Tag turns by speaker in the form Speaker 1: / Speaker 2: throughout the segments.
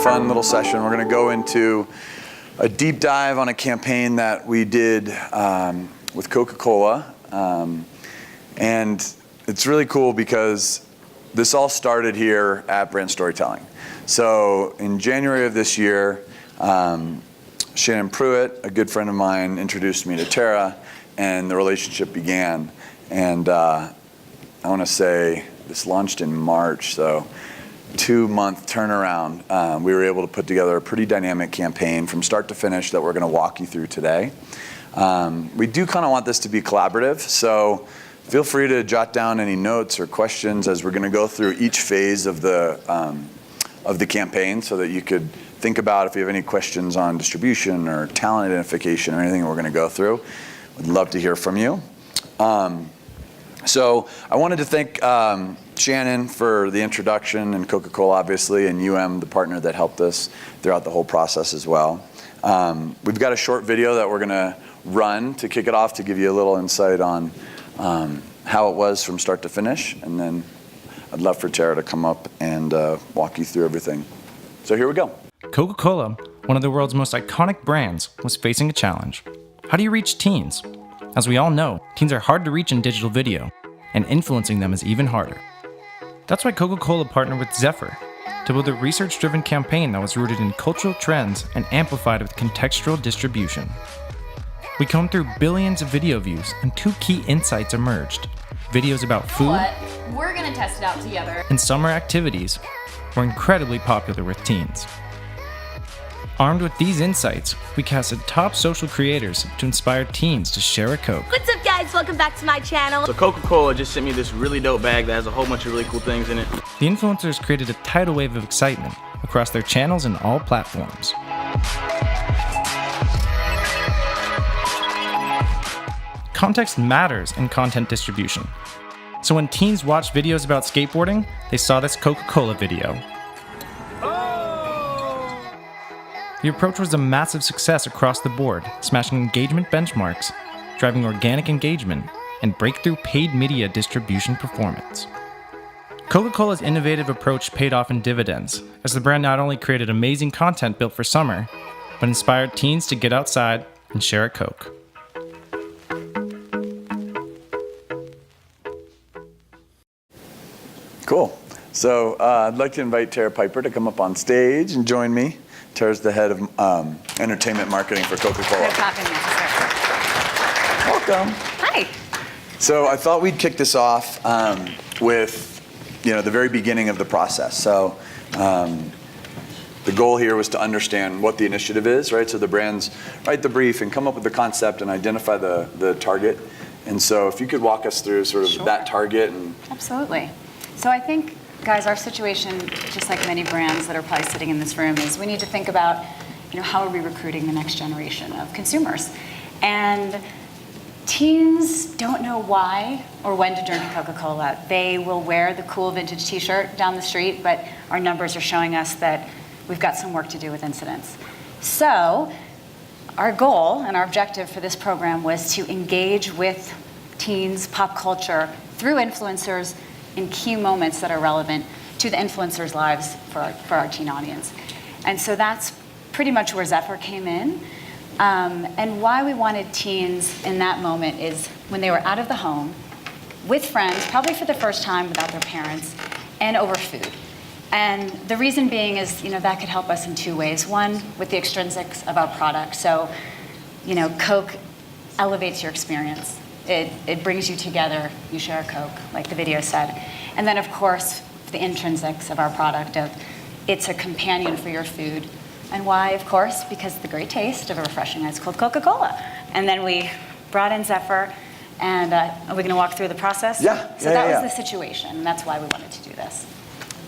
Speaker 1: Fun little session. We're going to go into a deep dive on a campaign that we did with Coca-Cola. And it's really cool because this all started here at Brand Storytelling. So in January of this year, Shannon Pruitt, a good friend of mine, introduced me to Tara, and the relationship began. And I want to say this launched in March, so 2-month turnaround. We were able to put together a pretty dynamic campaign from start to finish that we're going to walk you through today. We do kind of want this to be collaborative, so feel free to jot down any notes or questions as we're going to go through each phase of the campaign, so that you could think about if you have any questions on distribution or talent identification or anything we're going to go through. We'd love to hear from you. So I wanted to thank Shannon for the introduction, and Coca-Cola obviously, and the partner that helped us throughout the whole process as well. We've got a short video that we're going to run to kick it off to give you a little insight on how it was from start to finish, and then I'd love for Tara to come up and walk you through everything. So here we go.
Speaker 2: Coca-Cola, one of the world's most iconic brands, was facing a challenge. How do you reach teens? As we all know, teens are hard to reach in digital video, and influencing them is even harder. That's why Coca-Cola partnered with Zefr to build a research-driven campaign that was rooted in cultural trends and amplified with contextual distribution. We combed through billions of video views, and 2 key insights emerged. Videos about food,
Speaker 3: we're gonna test it out together,
Speaker 2: and summer activities were incredibly popular with teens. Armed with these insights, we casted top social creators to inspire teens to share a Coke.
Speaker 4: What's up, guys? Welcome back to my channel.
Speaker 5: So Coca-Cola just sent me this really dope bag that has a whole bunch of really cool things in it.
Speaker 2: The influencers created a tidal wave of excitement across their channels and all platforms. Context matters in content distribution. So when teens watched videos about skateboarding, they saw this Coca-Cola video. The approach was a massive success across the board, smashing engagement benchmarks, driving organic engagement, and breakthrough paid media distribution performance. Coca-Cola's innovative approach paid off in dividends, as the brand not only created amazing content built for summer, but inspired teens to get outside and share a Coke.
Speaker 1: Cool. So I'd like to invite Tara Piper to come up on stage and join me. Tara's the head of entertainment marketing for Coca-Cola.
Speaker 3: no talking necessary.
Speaker 1: Welcome.
Speaker 3: Hi.
Speaker 1: So I thought we'd kick this off with the very beginning of the process. So the goal here was to understand what the initiative is, right? So the brands write the brief and come up with the concept and identify the target. And so if you could walk us through sort of that target.
Speaker 3: Absolutely. So I think, guys, our situation, just like many brands that are probably sitting in this room, is we need to think about, how are we recruiting the next generation of consumers? And teens don't know why or when to drink Coca-Cola. They will wear the cool vintage t-shirt down the street, but our numbers are showing us that we've got some work to do with incidents. So our goal and our objective for this program was to engage with teens, pop culture, through influencers in key moments that are relevant to the influencers' lives for our teen audience. And so that's pretty much where Zefr came in. And why we wanted teens in that moment is when they were out of the home, with friends, probably for the first time without their parents, and over food. And the reason being is, that could help us in 2 ways. One, with the extrinsics of our product. So, Coke elevates your experience. It brings you together, you share a Coke, like the video said. And then of course, the intrinsics of our product of it's a companion for your food. And why, of course? Because the great taste of a refreshing ice cold Coca-Cola. And then we brought in Zefr, and are we gonna walk through the process?
Speaker 1: Yeah.
Speaker 3: So that was the situation, and that's why we wanted to do this.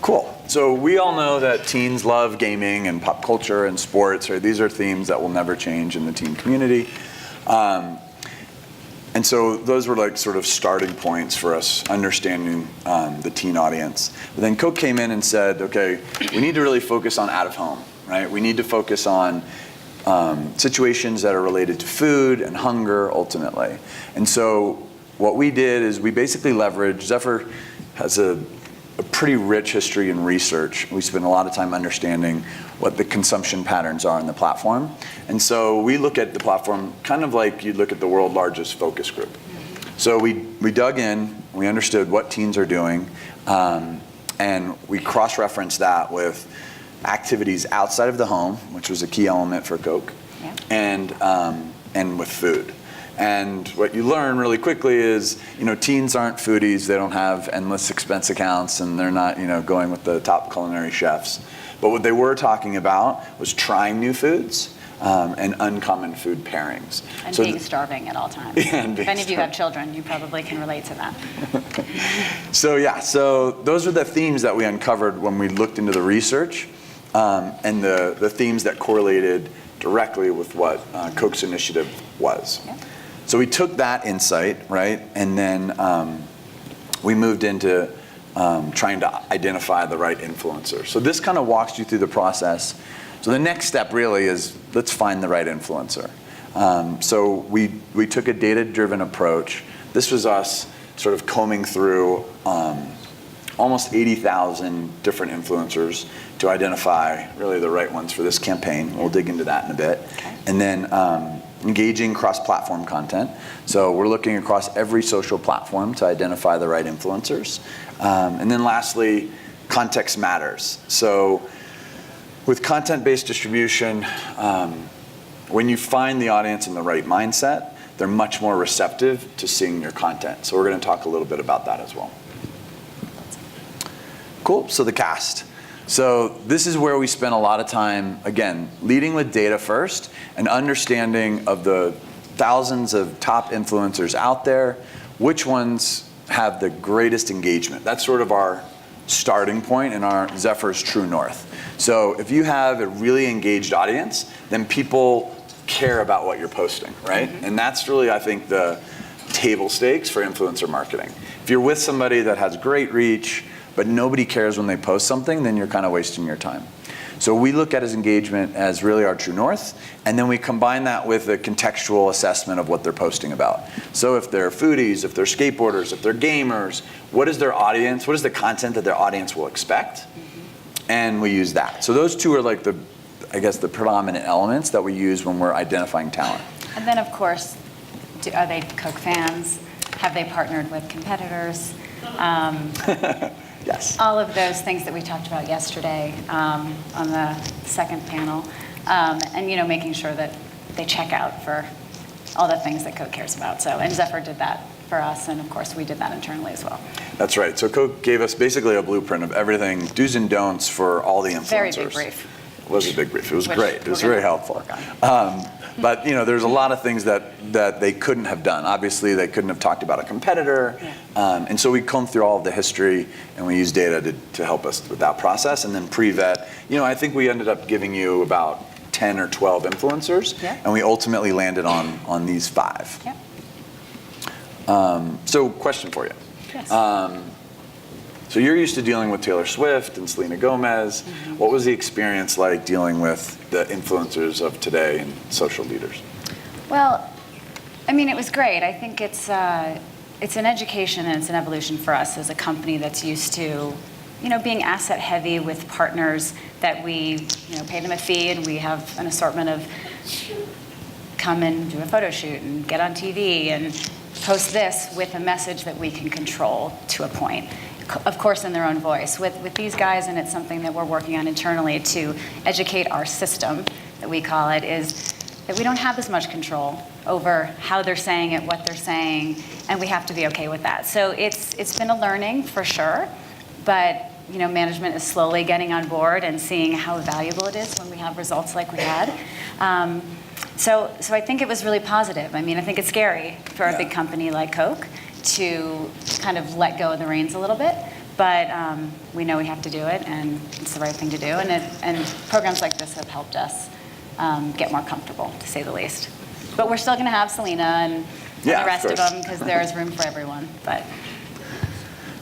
Speaker 1: Cool. So we all know that teens love gaming and pop culture and sports, right? These are themes that will never change in the teen community. And so those were like sort of starting points for us understanding the teen audience. But then Coke came in and said, okay, we need to really focus on out of home, right? We need to focus on situations that are related to food and hunger ultimately. And so what we did is we basically leveraged, Zefr has a pretty rich history in research. We spend a lot of time understanding what the consumption patterns are on the platform. And so we look at the platform kind of like you'd look at the world's largest focus group. So we dug in, we understood what teens are doing, and we cross-referenced that with activities outside of the home, which was a key element for Coke, and with food. And what you learn really quickly is, teens aren't foodies. They don't have endless expense accounts, and they're not, going with the top culinary chefs. But what they were talking about was trying new foods and uncommon food pairings.
Speaker 3: And
Speaker 1: so
Speaker 3: being starving at all times.
Speaker 1: Yeah,
Speaker 3: if any of you have children, you probably can relate to that.
Speaker 1: So those are the themes that we uncovered when we looked into the research, and the themes that correlated directly with what Coke's initiative was.
Speaker 3: Yeah.
Speaker 1: So we took that insight, right, and then we moved into trying to identify the right influencer. So this kind of walks you through the process. So the next step really is, let's find the right influencer. So we took a data-driven approach. This was us sort of combing through almost 80,000 different influencers to identify really the right ones for this campaign. We'll dig into that in a bit.
Speaker 3: Okay.
Speaker 1: And then engaging cross-platform content. So we're looking across every social platform to identify the right influencers. And then lastly, context matters. So with content-based distribution, when you find the audience in the right mindset, they're much more receptive to seeing your content. So we're going to talk a little bit about that as well. Cool, so the cast. So this is where we spent a lot of time, again, leading with data first and understanding of the thousands of top influencers out there, which ones have the greatest engagement. That's sort of our starting point in our Zefr's true north. So if you have a really engaged audience, then people care about what you're posting, right? Mm-hmm. And that's really, I think, the table stakes for influencer marketing. If you're with somebody that has great reach, but nobody cares when they post something, then you're kind of wasting your time. So we look at his engagement as really our true north, and then we combine that with a contextual assessment of what they're posting about. So if they're foodies, if they're skateboarders, if they're gamers, what is their audience, what is the content that their audience will expect? Mm-hmm. And we use that. So those two are like the predominant elements that we use when we're identifying talent.
Speaker 3: And then, of course, are they Coke fans? Have they partnered with competitors?
Speaker 1: Yes.
Speaker 3: All of those things that we talked about yesterday on the second panel, and making sure that they check out for all the things that Coke cares about. So, and Zefr did that for us, and of course we did that internally as well.
Speaker 1: That's right. So Coke gave us basically a blueprint of everything, do's and don'ts for all the influencers.
Speaker 3: Very big brief.
Speaker 1: It was a big brief. It was great. It was very helpful. But there's a lot of things that they couldn't have done. Obviously, they couldn't have talked about a competitor. Yeah. And so we combed through all of the history, and we used data to help us with that process. And then pre-vet, I think we ended up giving you about 10 or 12 influencers, yeah. And we ultimately landed on these 5. Yeah. So question for you.
Speaker 3: Yes.
Speaker 1: So you're used to dealing with Taylor Swift and Selena Gomez. Mm-hmm. What was the experience like dealing with the influencers of today and social leaders?
Speaker 3: Well, it was great. I think it's an education and it's an evolution for us as a company that's used to, being asset heavy with partners that we, pay them a fee and we have an assortment of come and do a photo shoot and get on TV and post this with a message that we can control to a point. Of course, in their own voice. With these guys, and it's something that we're working on internally to educate our system, that we call it, is that we don't have as much control over how they're saying it, what they're saying, and we have to be okay with that. So it's been a learning for sure, but management is slowly getting on board and seeing how valuable it is when we have results like we had. So I think it was really positive. I think it's scary for a big company like Coke to kind of let go of the reins a little bit, but we know we have to do it, and it's the right thing to do, and programs like this have helped us get more comfortable, to say the least. But we're still going to have Selena and
Speaker 1: Yeah,
Speaker 3: the rest
Speaker 1: of
Speaker 3: of
Speaker 1: course.
Speaker 3: them because there's room for everyone. But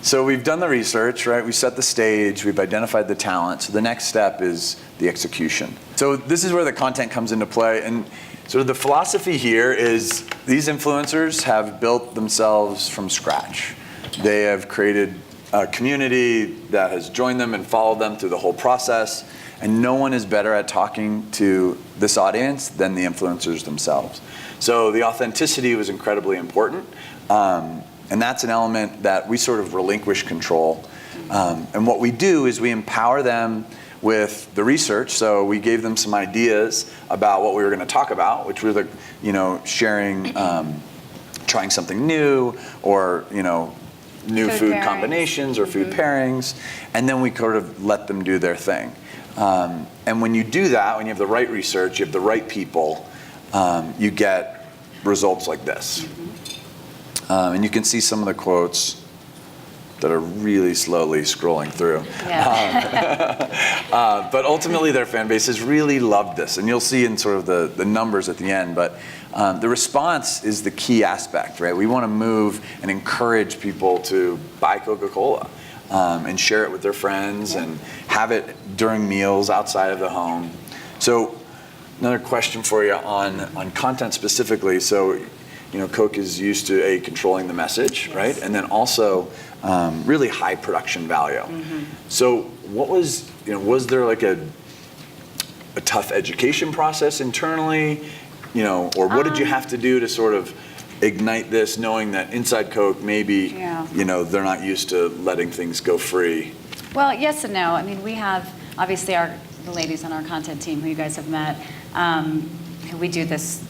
Speaker 1: So we've done the research, right? We set the stage, we've identified the talent. So the next step is the execution. So this is where the content comes into play. And sort of the philosophy here is these influencers have built themselves from scratch. They have created a community that has joined them and followed them through the whole process. And no one is better at talking to this audience than the influencers themselves. So the authenticity was incredibly important. And that's an element that we sort of relinquish control. And what we do is we empower them with the research. So we gave them some ideas about what we were going to talk about, which were sharing, trying something new, or new food
Speaker 3: pairings.
Speaker 1: combinations or food pairings, and then we sort of let them do their thing. And when you do that, when you have the right research, you have the right people, you get results like this. And you can see some of the quotes that are really slowly scrolling through.
Speaker 3: yeah.
Speaker 1: But ultimately their fan bases really loved this. And you'll see in sort of the numbers at the end. But the response is the key aspect, right? We want to move and encourage people to buy Coca-Cola and share it with their friends and have it during meals outside of the home. So another question for you on content specifically. So Coke is used to controlling the message, right? And then also really high production value. So what was there like a tough education process internally, or what did you have to do to sort of ignite this, knowing that inside Coke maybe they're not used to letting things go free?
Speaker 3: Well, yes and no. I mean, we have obviously the ladies on our content team who you guys have met. We do this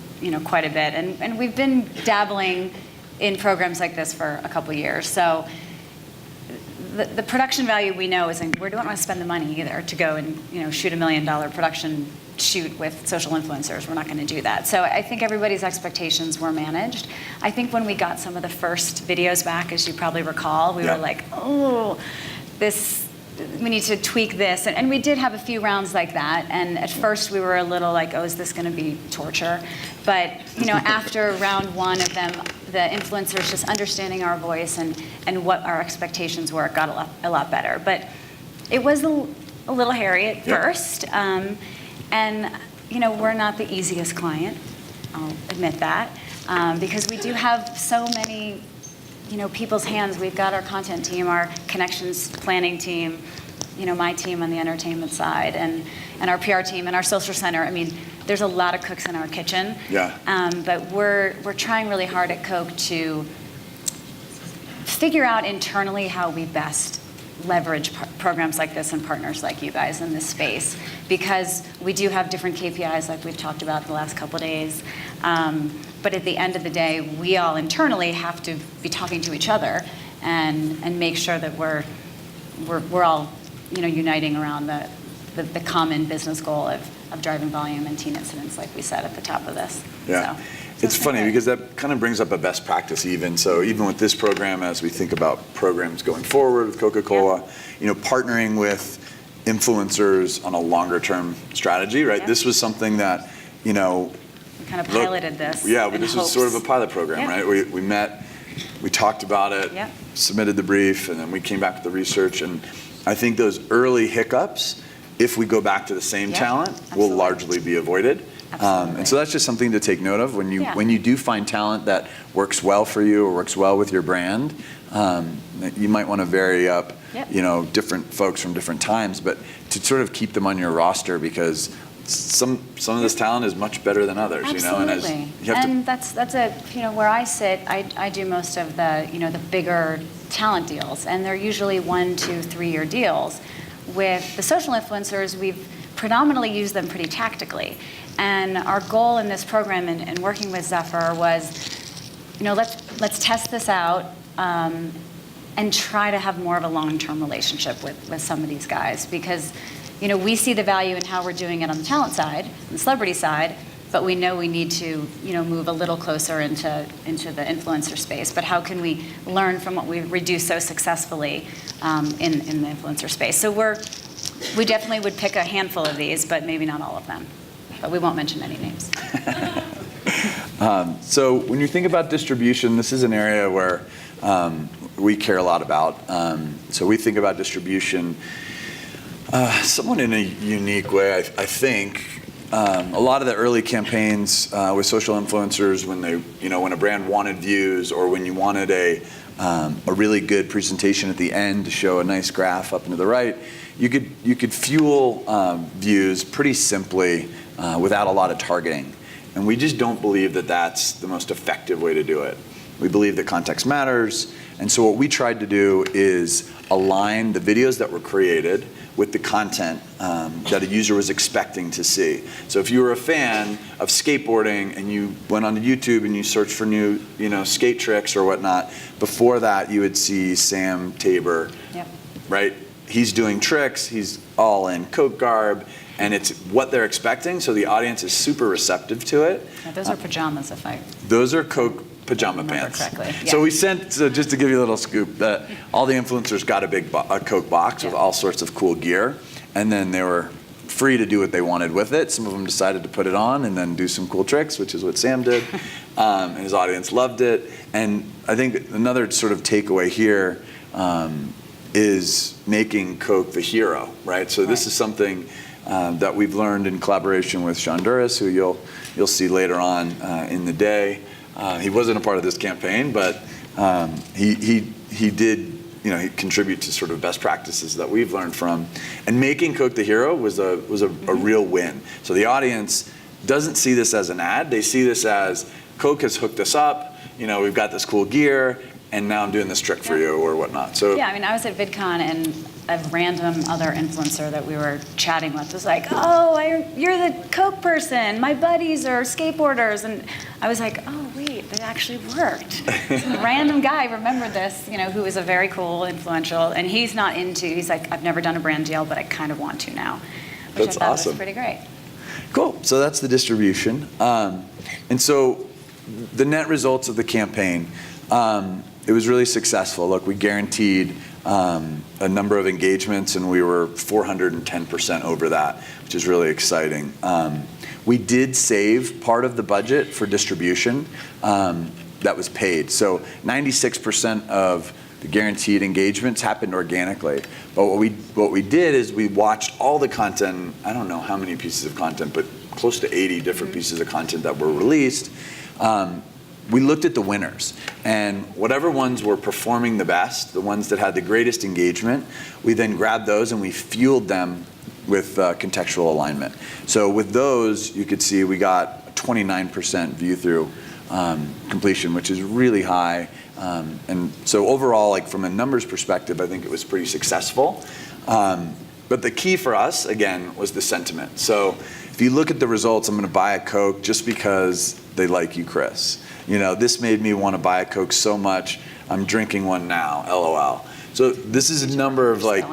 Speaker 3: quite a bit, and we've been dabbling in programs like this for a couple years. So the production value we know isn't, we don't want to spend the money either to go and shoot $1 million production shoot with social influencers. We're not going to do that. So I think everybody's expectations were managed. I think when we got some of the first videos back, as you probably recall, we were like, oh, we need to tweak this. And we did have a few rounds like that. And at first we were a little like, oh, is this going to be torture? But after round one of them, the influencers just understanding our voice and what our expectations were, it got a lot better. But it was a little hairy at first. And we're not the easiest client, I'll admit that, because we do have so many people's hands. We've got our content team, our connections planning team, my team on the entertainment side, and our PR team and our social center. I mean, there's a lot of cooks in our kitchen. But we're trying really hard at Coke to figure out internally how we best leverage programs like this and partners like you guys in this space, because we do have different KPIs like we've talked about the last couple of days. But at the end of the day, we all internally have to be talking to each other and make sure that we're all uniting around the common business goal of driving volume and teen incidents, like we said at the top of this. So
Speaker 1: it's funny because that kind of brings up a best practice even. So even with this program, as we think about programs going forward with Coca-Cola, partnering with influencers on a longer term strategy, right? This was something that, we
Speaker 3: kind of piloted this.
Speaker 1: This was sort of a pilot program, right? We met, we talked about it, submitted the brief, and then we came back with the research. And I think those early hiccups, if we go back to the same talent, will largely be avoided. And so that's just something to take note of when you do find talent that works well for you or works well with your brand. You might want to vary up, different folks from different times, but to sort of keep them on your roster, because some of this talent is much better than others.
Speaker 3: Absolutely. And that's where I sit. I do most of the bigger talent deals, and they're usually 1, 2, 3 year deals. With the social influencers, we've predominantly used them pretty tactically. And our goal in this program and working with Zefr was, let's test this out and try to have more of a long-term relationship with some of these guys, because we see the value in how we're doing it on the talent side, on the celebrity side, but we know we need to move a little closer into the influencer space. But how can we learn from what we do so successfully in the influencer space? So we definitely would pick a handful of these, but maybe not all of them. But we won't mention any names.
Speaker 1: So when you think about distribution, this is an area where we care a lot about. So we think about distribution somewhat in a unique way, I think. A lot of the early campaigns with social influencers, when a brand wanted views, or when you wanted a really good presentation at the end to show a nice graph up and to the right, you could fuel views pretty simply without a lot of targeting. And we just don't believe that that's the most effective way to do it. We believe that context matters. And so what we tried to do is align the videos that were created with the content that a user was expecting to see. So if you were a fan of skateboarding and you went onto YouTube and you searched for new, skate tricks or whatnot, before that you would see Sam Tabor,
Speaker 3: Yep.
Speaker 1: right? He's doing tricks, he's all in Coke garb, and it's what they're expecting, so the audience is super receptive to it.
Speaker 3: Yeah, those are pajamas,
Speaker 1: Those are Coke pajama
Speaker 3: remember
Speaker 1: pants.
Speaker 3: correctly, yeah.
Speaker 1: So we sent, just to give you a little scoop, all the influencers got a Coke box with all sorts of cool gear, and then they were free to do what they wanted with it. Some of them decided to put it on and then do some cool tricks, which is what Sam did, and his audience loved it. And I think another sort of takeaway here is making Coke the hero, right? So this is something that we've learned in collaboration with Sean Duras, who you'll see later on in the day. He wasn't a part of this campaign, but he did, he contribute to sort of best practices that we've learned from. And making Coke the hero was a real win. So the audience doesn't see this as an ad. They see this as Coke has hooked us up. We've got this cool gear, and now I'm doing this trick for you or whatnot. So
Speaker 3: Yeah, I was at VidCon, and a random other influencer that we were chatting with was like, "Oh, you're the Coke person. My buddies are skateboarders," and I was like, "Oh, wait, that actually worked." Some random guy remembered this, who is a very cool, influential, and he's not into. He's like, "I've never done a brand deal, but I kind of want to now," which
Speaker 1: That's
Speaker 3: I thought
Speaker 1: awesome.
Speaker 3: was pretty great.
Speaker 1: Cool. So that's the distribution. And so the net results of the campaign, it was really successful. Look, we guaranteed a number of engagements, and we were 410% over that, which is really exciting. We did save part of the budget for distribution that was paid. So 96% of the guaranteed engagements happened organically. But what we did is we watched all the content. I don't know how many pieces of content, but close to 80 different pieces of content that were released. We looked at the winners, and whatever ones were performing the best, the ones that had the greatest engagement, we then grabbed those and we fueled them with contextual alignment. So with those, you could see we got a 29% view through completion, which is really high. And so overall, like from a numbers perspective, I think it was pretty successful. But the key for us, again, was the sentiment. So if you look at the results, I'm going to buy a Coke just because they like you, Chris. This made me want to buy a Coke so much, I'm drinking one now, LOL. So this is a number of like,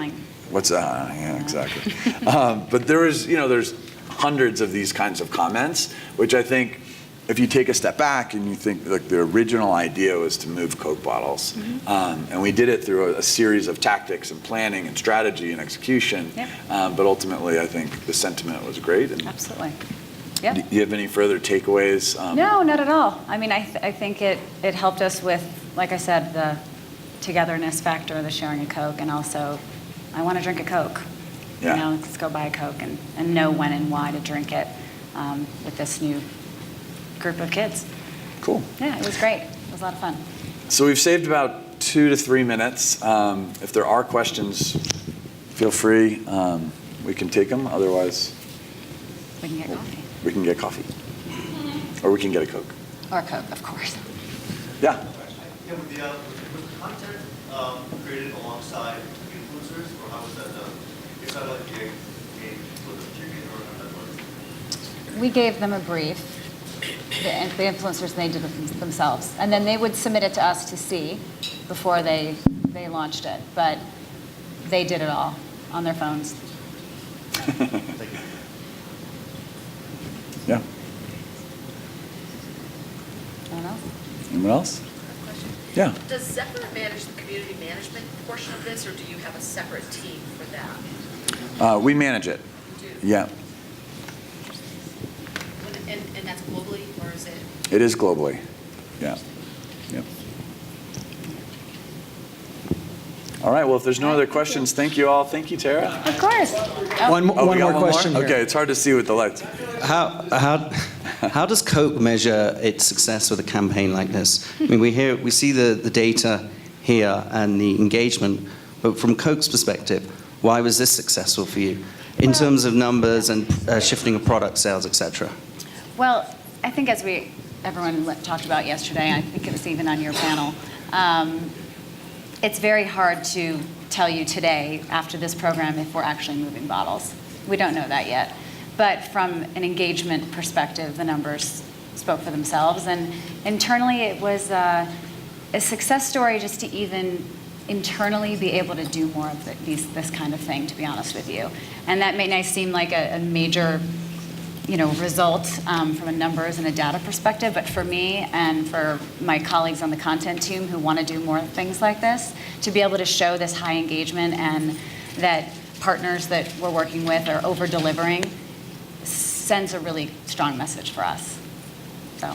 Speaker 1: what's that? Yeah, exactly. But there's hundreds of these kinds of comments, which I think if you take a step back and you think like the original idea was to move Coke bottles, and we did it through a series of tactics and planning and strategy and execution, but ultimately I think the sentiment was great. And
Speaker 3: Absolutely. Yep.
Speaker 1: do you have any further takeaways?
Speaker 3: No, not at all. I think it helped us with, like I said, the togetherness factor, the sharing a Coke, and also I want to drink a Coke.
Speaker 1: Yeah.
Speaker 3: Let's go buy a Coke and know when and why to drink it with this new group of kids.
Speaker 1: Cool.
Speaker 3: Yeah, it was great. It was a lot of fun.
Speaker 1: So we've saved about 2 to 3 minutes. If there are questions, feel free. We can take them. Otherwise,
Speaker 3: We can get coffee.
Speaker 1: we can get coffee. Or we can get a Coke.
Speaker 3: Or a Coke, of course.
Speaker 1: Yeah.
Speaker 6: Yeah, with the content created alongside influencers, or how was that done? Is that like a flip of chicken, or how that works?
Speaker 3: We gave them a brief, the influencers, and they did it themselves. And then they would submit it to us to see before they launched it. But they did it all on their phones.
Speaker 6: Thank you.
Speaker 1: Yeah.
Speaker 3: Anyone else?
Speaker 1: Anyone else? Yeah.
Speaker 7: Does Zefr manage the community management portion of this, or do you have a separate team for that?
Speaker 1: We manage it.
Speaker 7: You do?
Speaker 1: Yeah.
Speaker 7: And that's globally, or is it?
Speaker 1: It is globally. Yeah. Yep. All right. Well, if there's no other questions, thank you all. Thank you, Tara.
Speaker 3: Of course.
Speaker 8: One
Speaker 1: Oh, we
Speaker 8: more
Speaker 1: got one
Speaker 8: question
Speaker 1: more?
Speaker 8: here.
Speaker 1: Okay, it's hard to see with the lights.
Speaker 8: How does Coke measure its success with a campaign like this? I mean, we see the data here and the engagement, but from Coke's perspective, why was this successful for you in terms of numbers and shifting of product sales, etc.?
Speaker 3: Well, I think as everyone talked about yesterday, I think it was even on your panel, it's very hard to tell you today after this program if we're actually moving bottles. We don't know that yet. But from an engagement perspective, the numbers spoke for themselves. And internally, it was a success story just to even internally be able to do more of this kind of thing, to be honest with you. And that may not seem like a major result from a numbers and a data perspective, but for me and for my colleagues on the content team who want to do more things like this, to be able to show this high engagement and that partners that we're working with are over-delivering sends a really strong message for us. So.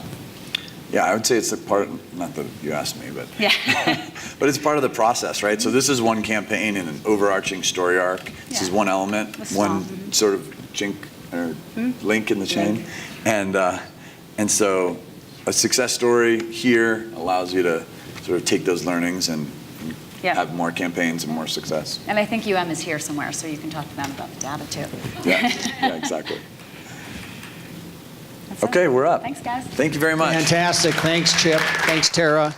Speaker 1: Yeah, I would say it's a part, not that you asked me, but
Speaker 3: Yeah.
Speaker 1: but it's part of the process, right? So this is one campaign and an overarching story arc. This is one element, one sort of link in the chain. And so a success story here allows you to sort of take those learnings and have more campaigns and more success.
Speaker 3: And I think UM is here somewhere, so you can talk to them about the data too.
Speaker 1: Yeah, exactly.
Speaker 3: That's it.
Speaker 1: Okay, we're up.
Speaker 3: Thanks, guys.
Speaker 1: Thank you very much.
Speaker 8: Fantastic. Thanks, Chip. Thanks, Tara.